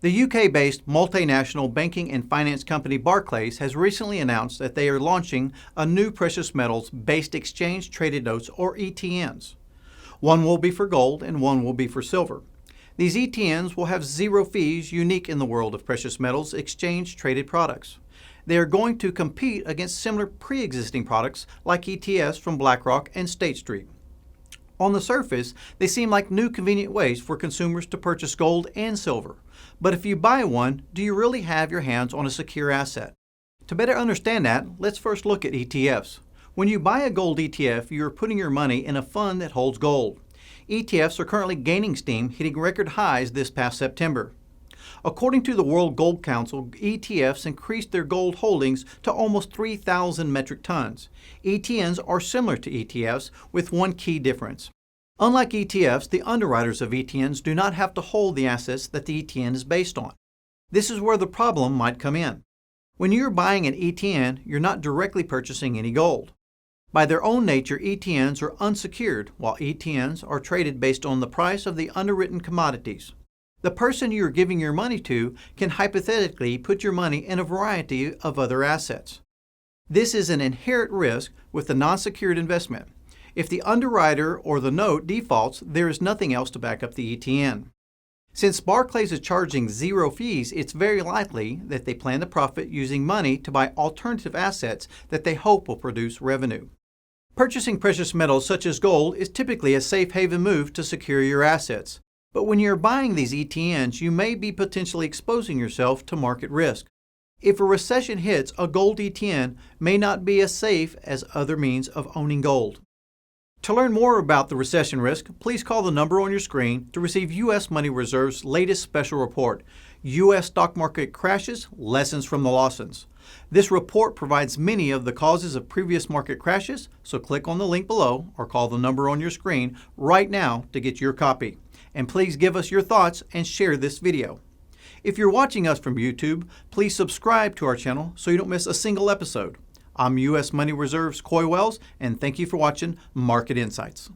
The UK-based multinational banking and finance company Barclays has recently announced that they are launching a new precious metals-based exchange-traded notes, or ETNs. One will be for gold and one will be for silver. These ETNs will have zero fees, unique in the world of precious metals exchange-traded products. They are going to compete against similar pre-existing products like ETFs from BlackRock and State Street. On the surface, they seem like new convenient ways for consumers to purchase gold and silver. But if you buy one, do you really have your hands on a secure asset? To better understand that, let's first look at ETFs. When you buy a gold ETF, you are putting your money in a fund that holds gold. ETFs are currently gaining steam, hitting record highs this past September. According to the World Gold Council, ETFs increased their gold holdings to almost 3,000 metric tons. ETNs are similar to ETFs, with one key difference. Unlike ETFs, the underwriters of ETNs do not have to hold the assets that the ETN is based on. This is where the problem might come in. When you're buying an ETN, you're not directly purchasing any gold. By their own nature, ETNs are unsecured, while ETNs are traded based on the price of the underwritten commodities. The person you are giving your money to can hypothetically put your money in a variety of other assets. This is an inherent risk with a non-secured investment. If the underwriter or the note defaults, there is nothing else to back up the ETN. Since Barclays is charging zero fees, it's very likely that they plan to profit using money to buy alternative assets that they hope will produce revenue. Purchasing precious metals such as gold is typically a safe haven move to secure your assets. But when you're buying these ETNs, you may be potentially exposing yourself to market risk. If a recession hits, a gold ETN may not be as safe as other means of owning gold. To learn more about the recession risk, please call the number on your screen to receive U.S. Money Reserve's latest special report, U.S. Stock Market Crashes, Lessons from the Lawsons. This report provides many of the causes of previous market crashes, so click on the link below or call the number on your screen right now to get your copy. And please give us your thoughts and share this video. If you're watching us from YouTube, please subscribe to our channel so you don't miss a single episode. I'm U.S. Money Reserve's Coy Wells, and thank you for watching Market Insights.